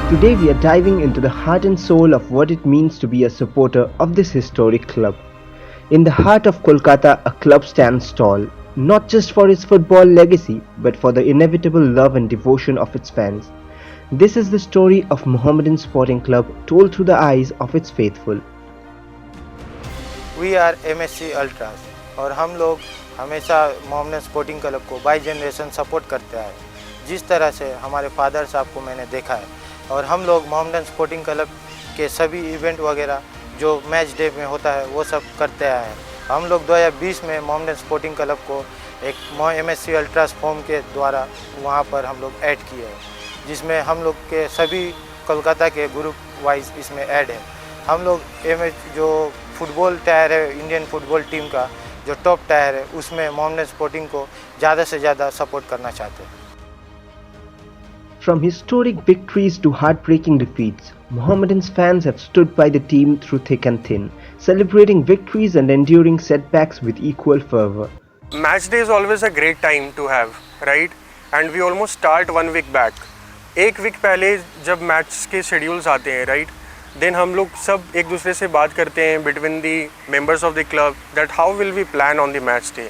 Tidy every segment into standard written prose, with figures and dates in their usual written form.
Today we are diving into the heart and soul of what it means to be a supporter of this historic club. In the heart of Kolkata, a club stands tall, not just for its football legacy, but for the inevitable love and devotion of its fans. This is the story of Mohammedan Sporting Club told through the eyes of its faithful. We are MSC Ultras और हम लोग हमेशा Mohammedan sporting club को by generation support करते आए। जिस तरह से हमारे फादर साहब को मैंने देखा है और हम लोग मोहम्मदन स्पोर्टिंग क्लब के सभी इवेंट वगैरह जो मैच डे में होता है वो सब करते आए हैं। हम लोग 2020 में मोहम्मदन स्पोर्टिंग क्लब को एक MSC अल्ट्रास फॉर्म के द्वारा वहाँ पर हम लोग ऐड किए हैं, जिसमें हम लोग के सभी कोलकाता के ग्रुप वाइज इसमें ऐड है। हम लोग जो फुटबॉल टायर है इंडियन फुटबॉल टीम का जो टॉप टायर है उसमें मोहम्मदन स्पोर्टिंग को ज़्यादा से ज़्यादा सपोर्ट करना चाहते हैं। From historic victories to heartbreaking defeats, Mohammedans fans have stood by the team through thick and thin, celebrating victories and enduring setbacks with equal fervor. Match day is always a great time to have, right? And we almost start 1 week back. एक week पहले जब match के schedules आते हैं, right, then हम लोग सब एक दूसरे से बात करते हैं between the members of the club that how will we plan on the match day,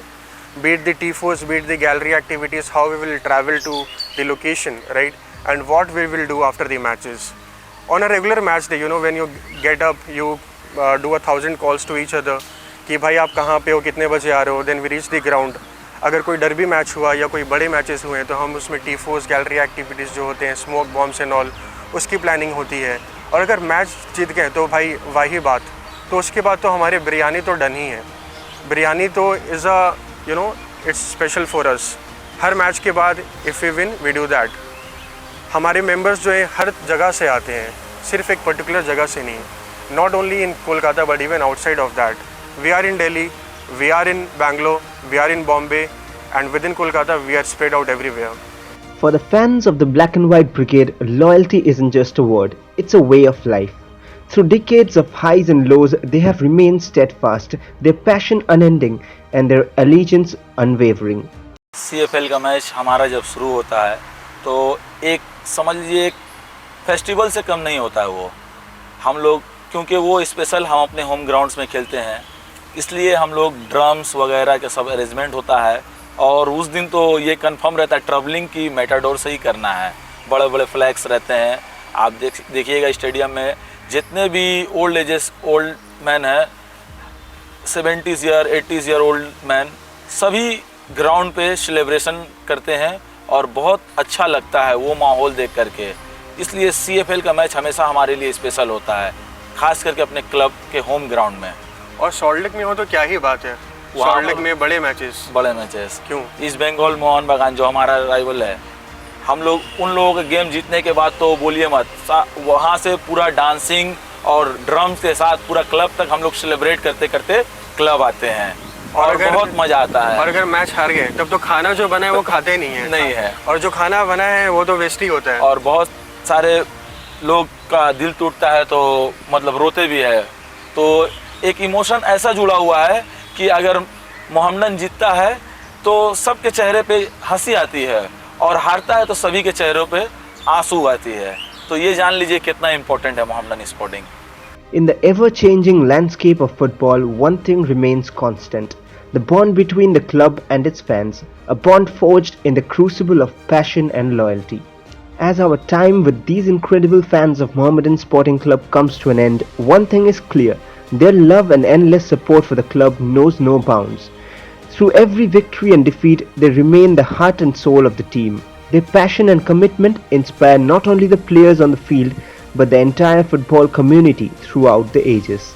beat the tifos, beat the gallery activities, how we will travel to the location, right, and what we will do after the matches. On a regular match day, you know, when you get up, you do 1,000 calls to each other कि भाई आप कहाँ पे हो, कितने बजे आ रहे हो. Then we reach the ground. अगर कोई डर्बी मैच हुआ या कोई बड़े मैचेस हुए हैं तो हम उसमें टीफोस, गैलरी एक्टिविटीज़ जो होते हैं, स्मोक बॉम्ब्स एंड ऑल, उसकी प्लानिंग होती है. और अगर मैच जीत गए तो भाई वही बात. तो उसके बाद तो हमारे बिरयानी तो डन ही है. बिरयानी तो is a you know it's special for us. हर मैच के बाद if we win we do that. हमारे मेंबर्स जो है हर जगह से आते हैं, सिर्फ एक पर्टिकुलर जगह से नहीं. Not only in Kolkata but even outside of that. We are in Delhi, we are in Bangalore, we are in Bombay, and with in Kolkata we are spread out everywhere. For the fans of the Black and White Brigade, loyalty isn't just a word, it's a way of life. Through decades of highs and lows, they have remained steadfast, their passion unending and their allegiance unwavering. CFL का match हमारा जब शुरू होता है तो एक समझ लीजिए एक फेस्टिवल से कम नहीं होता है वो. हम लोग क्योंकि वो स्पेशल हम अपने होम ग्राउंड्स में खेलते हैं, इसलिए हम लोग ड्रम्स वगैरह का सब अरेंजमेंट होता है. और उस दिन तो ये कंफर्म रहता है ट्रैवलिंग की मेटाडोर से ही करना है. बड़े बड़े फ्लैग्स रहते हैं. आप देखिएगा स्टेडियम में जितने भी ओल्ड मैन हैं, 70s year 80s year old man, सभी ग्राउंड पे सेलिब्रेशन करते हैं और बहुत अच्छा लगता है वो माहौल देख करके. इसलिए CFL का मैच हमेशा हमारे लिए स्पेशल होता है, खास करके अपने क्लब के होम ग्राउंड में. और सॉल्ट लेक में हो तो क्या ही बात है. सॉल्ट लेक में बड़े मैचेस क्यों, ईस्ट बंगाल मोहन बागान जो हमारा राइवल है, हम लोग उन लोगों के गेम जीतने के बाद तो बोलिए मत, वहाँ से पूरा डांसिंग और ड्रम्स के साथ पूरा क्लब तक हम लोग सेलिब्रेट करते करते क्लब आते हैं और बहुत मज़ा आता है. और अगर मैच हार गए तब तो खाना जो बना है वो खाते नहीं है. और जो खाना बना है वो तो वेस्ट ही होता है. और बहुत सारे लोग का दिल टूटता है तो मतलब रोते भी है. तो एक इमोशन ऐसा जुड़ा हुआ है कि अगर मोहम्मदन जीतता है तो सबके चेहरे पे हंसी आती है और हारता है तो सभी के चेहरों पे आंसू आती है. तो ये जान लीजिए कितना इम्पोर्टेंट है Mohammedan sporting. In the ever-changing landscape of football, one thing remains constant: the bond between the club and its fans, a bond forged in the crucible of passion and loyalty. As our time with these incredible fans of Mohammedan Sporting Club comes to an end, one thing is clear: their love and endless support for the club knows no bounds. Through every victory and defeat, they remain the heart and soul of the team. Their passion and commitment inspire not only the players on the field, but the entire football community throughout the ages.